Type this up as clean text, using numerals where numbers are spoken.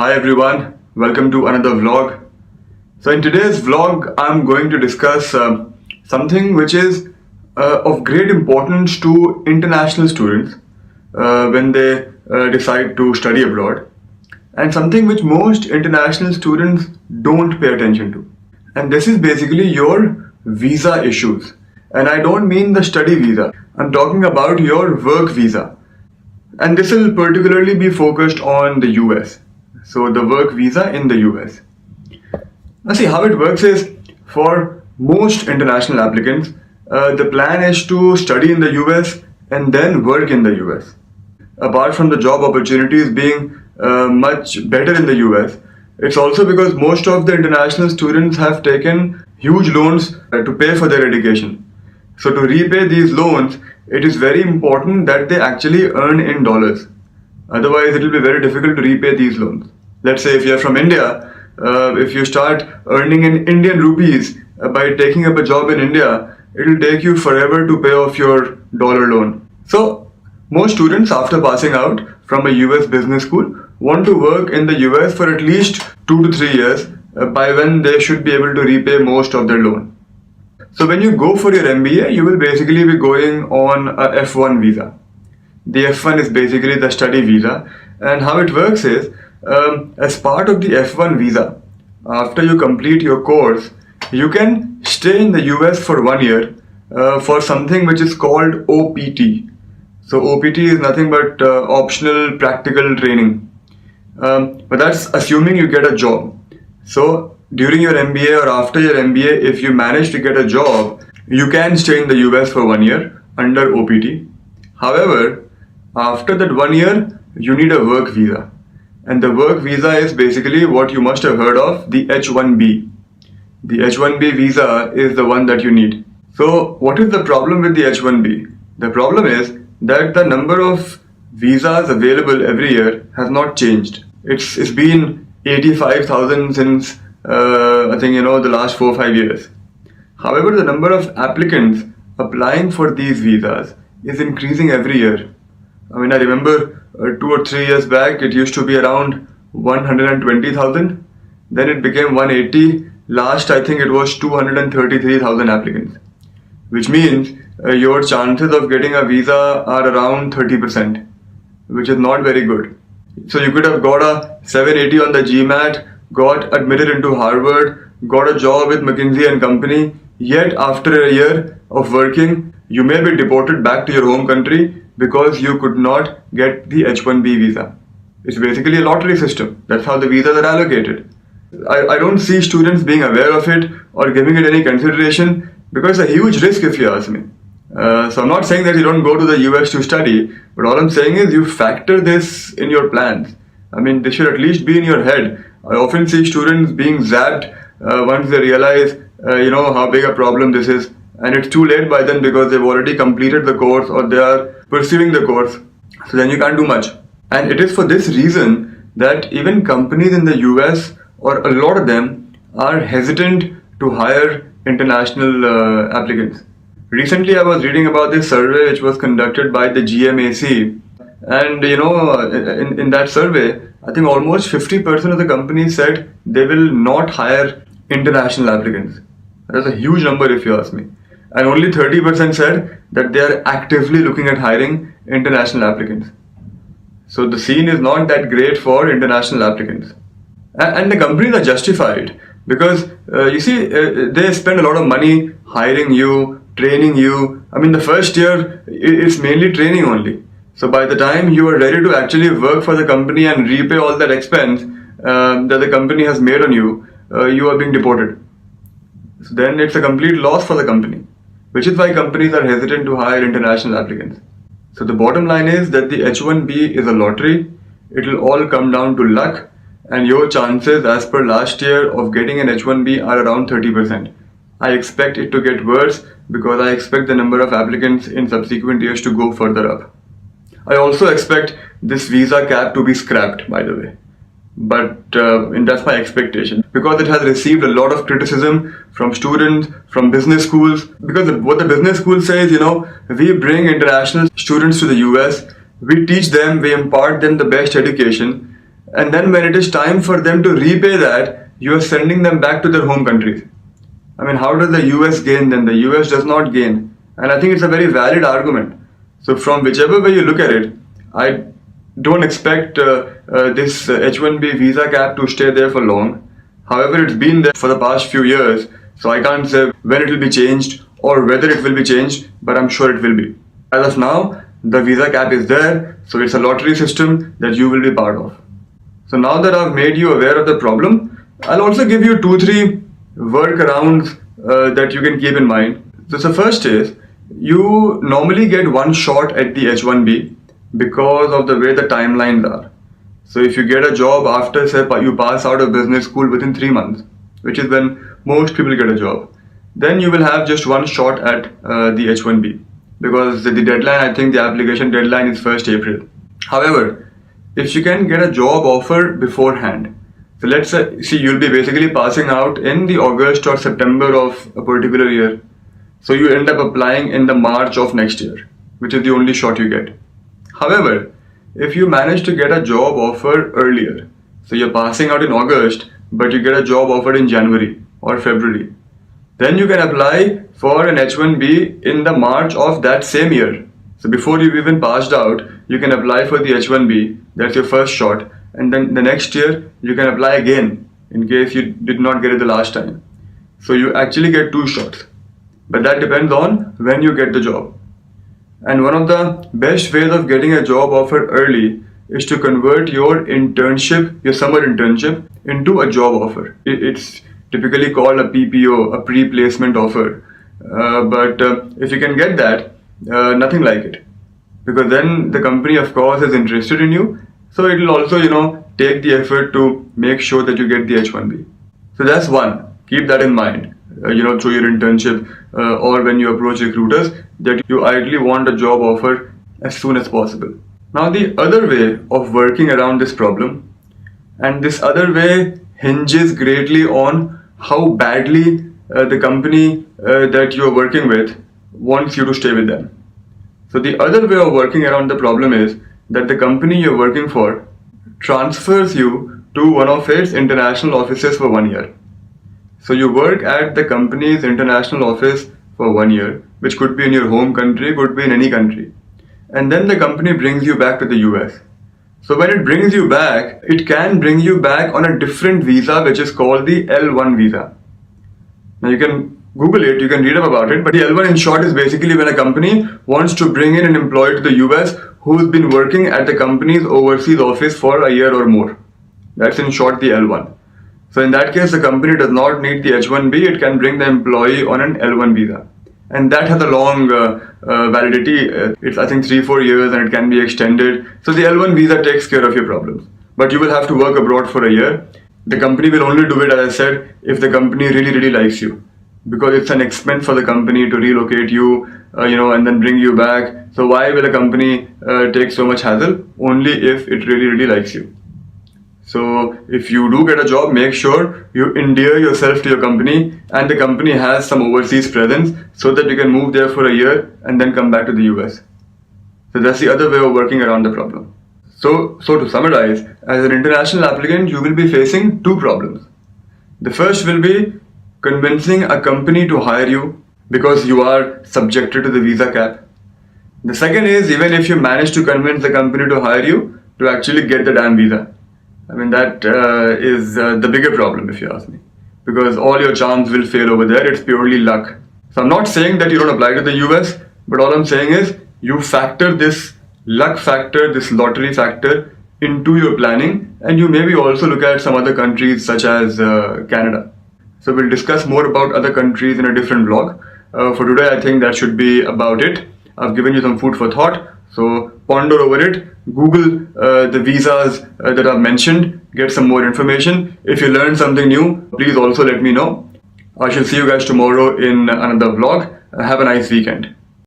Hi everyone, welcome to another vlog. So in today's vlog, I'm going to discuss something which is of great importance to international students when they decide to study abroad, and something which most international students don't pay attention to. And this is basically your visa issues. And I don't mean the study visa, I'm talking about your work visa. And this will particularly be focused on the US. So the work visa in the US. Now see how it works is, for most international applicants, the plan is to study in the US and then work in the US. Apart from the job opportunities being much better in the US, it's also because most of the international students have taken huge loans to pay for their education. So to repay these loans, it is very important that they actually earn in dollars. Otherwise, it will be very difficult to repay these loans. Let's say if you're from India, if you start earning in Indian rupees by taking up a job in India, it will take you forever to pay off your dollar loan. So most students, after passing out from a US business school, want to work in the US for at least 2 to 3 years, by when they should be able to repay most of their loan. So when you go for your MBA, you will basically be going on a F1 visa. The F1 is basically the study visa, and how it works is, as part of the F1 visa, after you complete your course, you can stay in the US for 1 year for something which is called OPT. So OPT is nothing but optional practical training. But that's assuming you get a job. So during your MBA or after your MBA, if you manage to get a job, you can stay in the US for 1 year under OPT. However, after that 1 year, you need a work visa. And the work visa is basically what you must have heard of, the H1B. The H1B visa is the one that you need. So what is the problem with the H1B? The problem is that the number of visas available every year has not changed. It's been 85,000 since I think the last 4-5 years. However, the number of applicants applying for these visas is increasing every year. I mean, I remember 2 or 3 years back, it used to be around 120,000. Then it became 180. Last, I think it was 233,000 applicants. Which means your chances of getting a visa are around 30%, which is not very good. So you could have got a 780 on the GMAT, got admitted into Harvard, got a job with McKinsey and Company, yet after a year of working, you may be deported back to your home country because you could not get the H1B visa. It's basically a lottery system. That's how the visas are allocated. I don't see students being aware of it or giving it any consideration, because it's a huge risk if you ask me. So I'm not saying that you don't go to the US to study, but all I'm saying is you factor this in your plans. I mean, this should at least be in your head. I often see students being zapped once they realize, how big a problem this is. And it's too late by then because they've already completed the course or they are pursuing the course. So then you can't do much. And it is for this reason that even companies in the US, or a lot of them, are hesitant to hire international applicants. Recently, I was reading about this survey which was conducted by the GMAT, and in that survey, I think almost 50% of the companies said they will not hire international applicants. That's a huge number if you ask me. And only 30% said that they are actively looking at hiring international applicants. So the scene is not that great for international applicants. And the companies are justified because, they spend a lot of money hiring you, training you. I mean, the first year, it's mainly training only. So by the time you are ready to actually work for the company and repay all that expense that the company has made on you, you are being deported. So then it's a complete loss for the company, which is why companies are hesitant to hire international applicants. So the bottom line is that the H1B is a lottery. It will all come down to luck, and your chances as per last year of getting an H1B are around 30%. I expect it to get worse because I expect the number of applicants in subsequent years to go further up. I also expect this visa cap to be scrapped, by the way. But and that's my expectation, because it has received a lot of criticism from students, from business schools. Because what the business school says, we bring international students to the US, we teach them, we impart them the best education, and then when it is time for them to repay that, you are sending them back to their home countries. I mean, how does the US gain then? The US does not gain. And I think it's a very valid argument. So from whichever way you look at it, I don't expect this H-1B visa cap to stay there for long. However, it's been there for the past few years, so I can't say when it will be changed or whether it will be changed, but I'm sure it will be. As of now, the visa cap is there, so it's a lottery system that you will be part of. So now that I've made you aware of the problem, I'll also give you 2-3 workarounds that you can keep in mind. So the first is, you normally get one shot at the H-1B because of the way the timelines are. So if you get a job after, say, you pass out of business school within 3 months, which is when most people get a job, then you will have just one shot at the H-1B, because the deadline, I think the application deadline is 1st April. However, if you can get a job offer beforehand, so let's say, you'll be basically passing out in the August or September of a particular year. So you end up applying in the March of next year, which is the only shot you get. However, if you manage to get a job offer earlier, so you're passing out in August, but you get a job offer in January or February, then you can apply for an H-1B in the March of that same year. So before you've even passed out, you can apply for the H-1B, that's your first shot, and then the next year you can apply again in case you did not get it the last time. So you actually get 2 shots, but that depends on when you get the job. And one of the best ways of getting a job offer early is to convert your internship, your summer internship, into a job offer. It's typically called a PPO, a pre-placement offer. But if you can get that, nothing like it. Because then the company, of course, is interested in you. So it will also, take the effort to make sure that you get the H-1B. So that's one. Keep that in mind. Through your internship or when you approach recruiters, that you ideally want a job offer as soon as possible. Now the other way of working around this problem, and this other way hinges greatly on how badly the company that you are working with wants you to stay with them. So the other way of working around the problem is that the company you're working for transfers you to one of its international offices for 1 year. So you work at the company's international office for 1 year, which could be in your home country, could be in any country. And then the company brings you back to the US. So when it brings you back, it can bring you back on a different visa, which is called the L1 visa. Now you can Google it, you can read up about it, but the L1 in short is basically when a company wants to bring in an employee to the US who's been working at the company's overseas office for a year or more. That's in short the L1. So in that case, the company does not need the H-1B, it can bring the employee on an L1 visa. And that has a long validity. It's I think 3-4 years and it can be extended. So the L1 visa takes care of your problems. But you will have to work abroad for a year. The company will only do it, as I said, if the company really likes you. Because it's an expense for the company to relocate you, and then bring you back. So why will a company take so much hassle? Only if it really likes you. So if you do get a job, make sure you endear yourself to your company and the company has some overseas presence so that you can move there for a year and then come back to the US. So that's the other way of working around the problem. So to summarize, as an international applicant, you will be facing 2 problems. The first will be convincing a company to hire you because you are subjected to the visa cap. The second is, even if you manage to convince the company to hire you, to actually get the damn visa. I mean, that is the bigger problem, if you ask me, because all your charms will fail over there. It's purely luck. So I'm not saying that you don't apply to the US, but all I'm saying is you factor this luck factor, this lottery factor into your planning, and you maybe also look at some other countries such as Canada. So we'll discuss more about other countries in a different vlog. For today, I think that should be about it. I've given you some food for thought. So ponder over it, Google the visas that I've mentioned, get some more information. If you learned something new, please also let me know. I shall see you guys tomorrow in another vlog. Have a nice weekend.